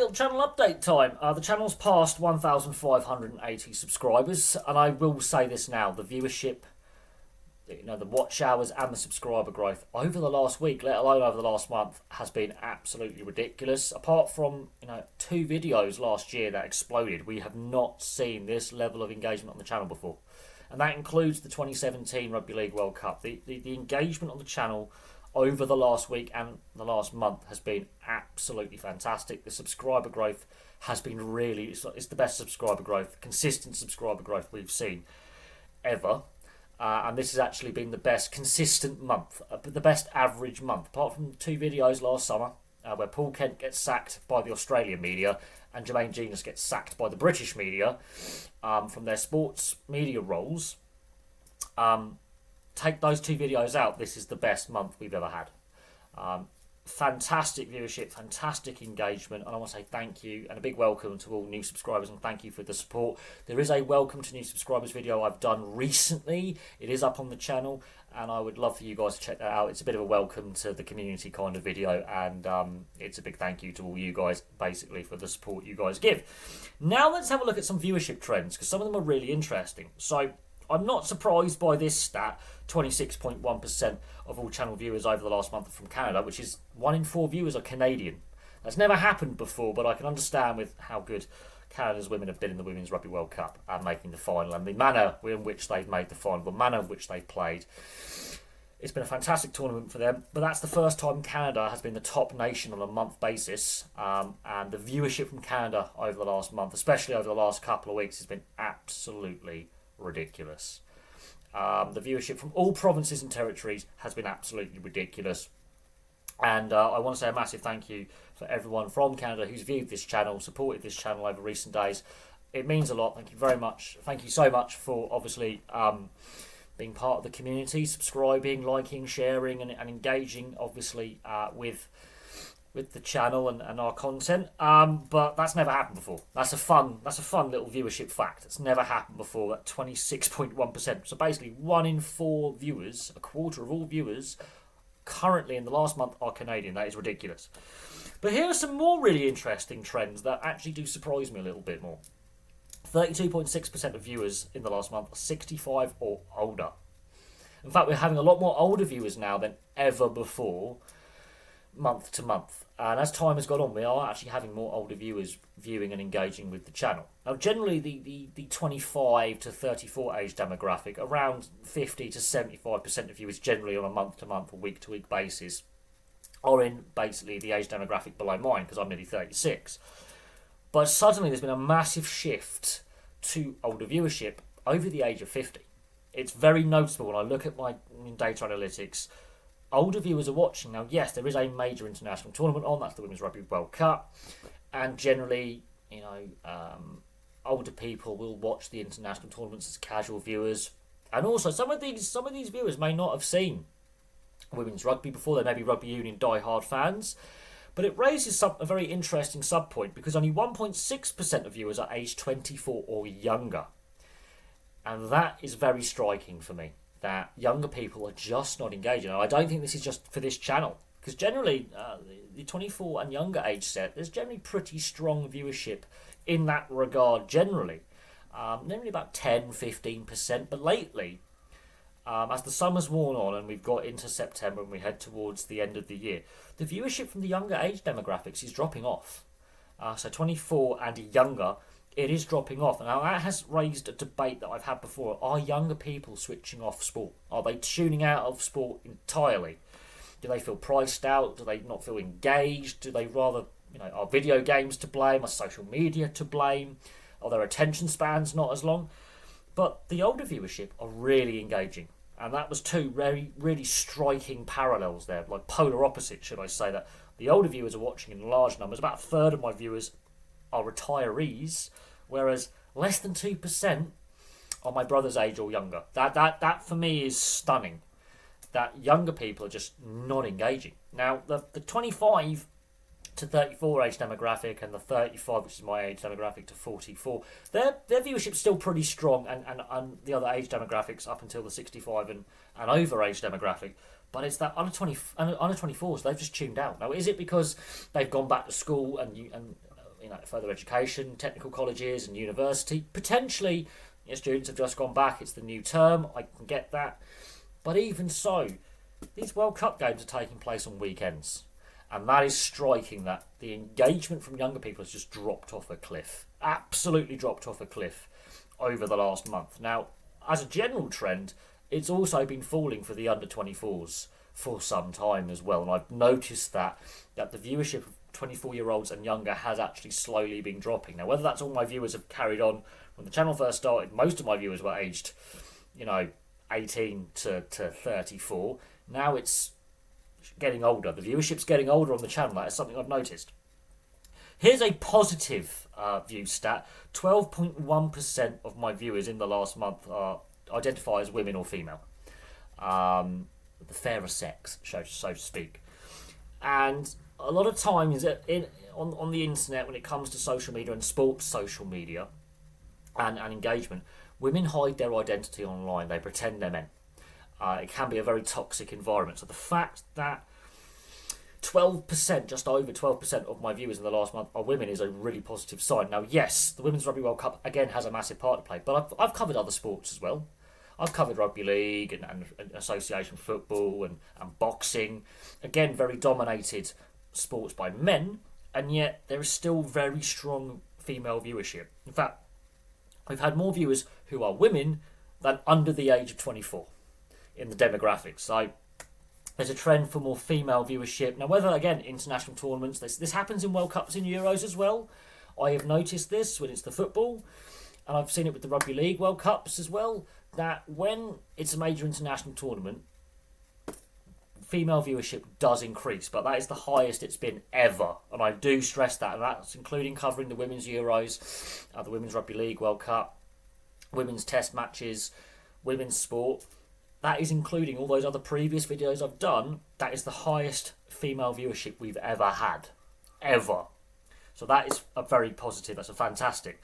little channel update time. The channel's passed 1,580 subscribers, and I will say this now: the viewership, the watch hours and the subscriber growth over the last week, let alone over the last month, has been absolutely ridiculous. Apart from 2 videos last year that exploded, we have not seen this level of engagement on the channel before, and that includes the 2017 Rugby League World Cup. The engagement on the channel over the last week and the last month has been absolutely fantastic. The subscriber growth has been it's the best subscriber growth, consistent subscriber growth we've seen ever. And this has actually been the best consistent month, the best average month, apart from 2 videos last summer, where Paul Kent gets sacked by the Australian media and Jermaine Genius gets sacked by the British media from their sports media roles. Take those 2 videos out, this is the best month we've ever had. Fantastic viewership, fantastic engagement, and I want to say thank you and a big welcome to all new subscribers, and thank you for the support. There is a welcome to new subscribers video I've done recently. It is up on the channel, and I would love for you guys to check that out. It's a bit of a welcome to the community kind of video, and it's a big thank you to all you guys basically for the support you guys give. Now let's have a look at some viewership trends, because some of them are really interesting. So I'm not surprised by this stat: 26.1% of all channel viewers over the last month are from Canada, which is 1 in 4 viewers are Canadian. That's never happened before, but I can understand with how good Canada's women have been in the Women's Rugby World Cup and making the final, and the manner in which they've made the final, the manner in which they've played. It's been a fantastic tournament for them, but that's the first time Canada has been the top nation on a month basis, and the viewership from Canada over the last month, especially over the last couple of weeks, has been absolutely ridiculous. The viewership from all provinces and territories has been absolutely ridiculous, and I want to say a massive thank you for everyone from Canada who's viewed this channel, supported this channel over recent days. It means a lot. Thank you very much. Thank you so much for obviously being part of the community, subscribing, liking, sharing, and engaging obviously with the channel and our content, but that's never happened before. That's a fun little viewership fact. It's never happened before. At 26.1%, so basically 1 in 4 viewers, a quarter of all viewers currently in the last month, are Canadian. That is ridiculous. But here are some more really interesting trends that actually do surprise me a little bit more. 32.6% of viewers in the last month are 65 or older. In fact, we're having a lot more older viewers now than ever before, month to month, and as time has gone on, we are actually having more older viewers viewing and engaging with the channel. Now generally the 25 to 34 age demographic, around 50 to 75% of viewers generally on a month to month or week to week basis, are in basically the age demographic below mine, because I'm nearly 36. But suddenly there's been a massive shift to older viewership over the age of 50. It's very noticeable when I look at my data analytics. Older viewers are watching. Now, yes, there is a major international tournament on. That's the Women's Rugby World Cup. And generally, older people will watch the international tournaments as casual viewers. And also, some of these viewers may not have seen women's rugby before. They may be rugby union die-hard fans. But it raises a very interesting sub-point, because only 1.6% of viewers are aged 24 or younger. And that is very striking for me, that younger people are just not engaging. And I don't think this is just for this channel, because generally the 24 and younger age set, there's generally pretty strong viewership in that regard generally. Normally about 10-15%, but lately, as the summer's worn on and we've got into September and we head towards the end of the year, the viewership from the younger age demographics is dropping off. So 24 and younger, it is dropping off. Now that has raised a debate that I've had before. Are younger people switching off sport? Are they tuning out of sport entirely? Do they feel priced out? Do they not feel engaged? Do they rather, are video games to blame? Are social media to blame? Are their attention spans not as long? But the older viewership are really engaging. And that was 2 really striking parallels there, like polar opposites, should I say, that the older viewers are watching in large numbers. About a third of my viewers are retirees, whereas less than 2% are my brother's age or younger. That for me is stunning, that younger people are just not engaging. Now, the 25 to 34 age demographic and the 35, which is my age demographic, to 44, their viewership's still pretty strong, and the other age demographics up until the 65 and over age demographic. But it's that under 24s, they've just tuned out. Now, is it because they've gone back to school and further education, technical colleges and university. Potentially, students have just gone back. It's the new term. I can get that. But even so, these World Cup games are taking place on weekends. And that is striking that the engagement from younger people has just dropped off a cliff. Absolutely dropped off a cliff over the last month. Now, as a general trend, it's also been falling for the under-24s for some time as well. And I've noticed that the viewership of 24-year-olds and younger has actually slowly been dropping. Now, whether that's all my viewers have carried on when the channel first started, most of my viewers were aged, 18 to 34. Now it's getting older. The viewership's getting older on the channel. That is something I've noticed. Here's a positive view stat. 12.1% of my viewers in the last month identify as women or female. The fairer sex, so to speak. And a lot of times on the internet, when it comes to social media and sports social media and engagement, women hide their identity online. They pretend they're men. It can be a very toxic environment. So the fact that 12%, just over 12% of my viewers in the last month are women is a really positive sign. Now, yes, the Women's Rugby World Cup, again, has a massive part to play, but I've covered other sports as well. I've covered rugby league and association football and boxing. Again, very dominated sports by men, and yet there is still very strong female viewership. In fact, we've had more viewers who are women than under the age of 24 in the demographics. So there's a trend for more female viewership. Now, whether, again, international tournaments, this happens in World Cups and Euros as well. I have noticed this when it's the football, and I've seen it with the Rugby League World Cups as well, that when it's a major international tournament, female viewership does increase, but that is the highest it's been ever, and I do stress that, and that's including covering the Women's Euros, the Women's Rugby League World Cup, Women's Test matches, Women's Sport. That is including all those other previous videos I've done. That is the highest female viewership we've ever had. Ever. So that is a very positive. That's a fantastic.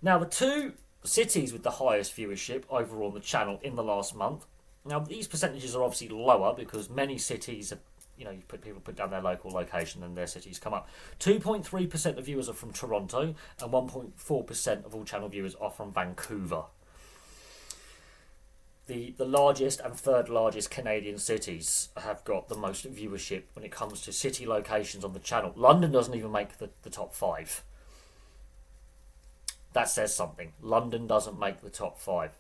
Now, the two cities with the highest viewership overall on the channel in the last month. Now, these percentages are obviously lower because many cities, people put down their local location and their cities come up. 2.3% of viewers are from Toronto and 1.4% of all channel viewers are from Vancouver. The largest and third largest Canadian cities have got the most viewership when it comes to city locations on the channel. London doesn't even make the top 5. That says something. London doesn't make the top 5.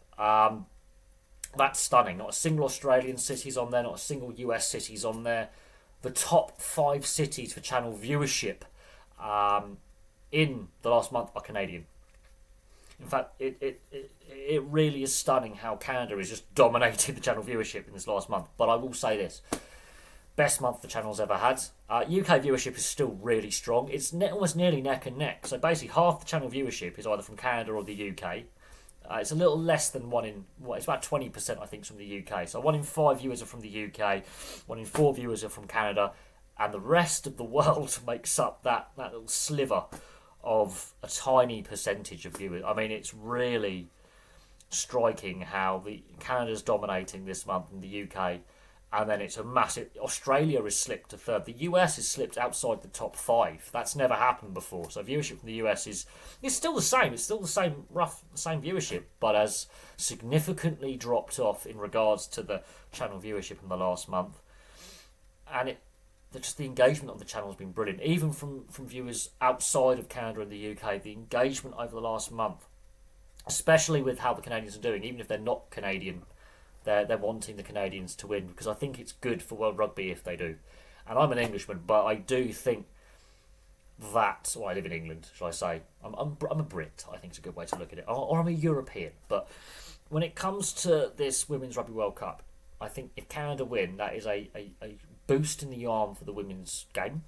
That's stunning. Not a single Australian city's on there, not a single US city's on there. The top 5 cities for channel viewership in the last month are Canadian. In fact, it really is stunning how Canada has just dominated the channel viewership in this last month. But I will say this. Best month the channel's ever had. UK viewership is still really strong. It's almost nearly neck and neck. So basically half the channel viewership is either from Canada or the UK. It's a little less than it's about 20% I think is from the UK. So 1 in 5 viewers are from the UK, 1 in 4 viewers are from Canada, and the rest of the world makes up that little sliver of a tiny percentage of viewers. I mean, it's really striking how Canada's dominating this month in the UK, and then it's a massive... Australia has slipped to third. The US has slipped outside the top 5. That's never happened before. So viewership from the US is still the same. It's still the same viewership, but has significantly dropped off in regards to the channel viewership in the last month. And just the engagement on the channel has been brilliant. Even from viewers outside of Canada and the UK, the engagement over the last month, especially with how the Canadians are doing, even if they're not Canadian, they're wanting the Canadians to win, because I think it's good for World Rugby if they do. And I'm an Englishman, but I do think that... Well, I live in England, shall I say. I'm a Brit, I think is a good way to look at it. Or I'm a European. But when it comes to this Women's Rugby World Cup, I think if Canada win, that is a boost in the arm for the women's game.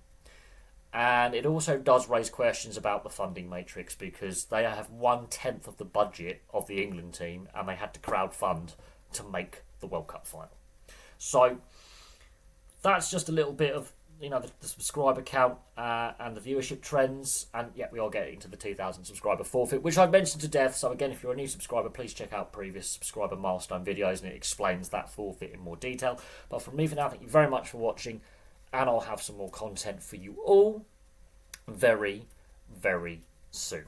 And it also does raise questions about the funding matrix, because they have 1/10 of the budget of the England team, and they had to crowdfund to make the World Cup final. So that's just a little bit of the subscriber count and the viewership trends, and we are getting to the 2,000 subscriber forfeit, which I've mentioned to death. So again, if you're a new subscriber, please check out previous subscriber milestone videos, and it explains that forfeit in more detail. But from me for now, thank you very much for watching, and I'll have some more content for you all very, very soon.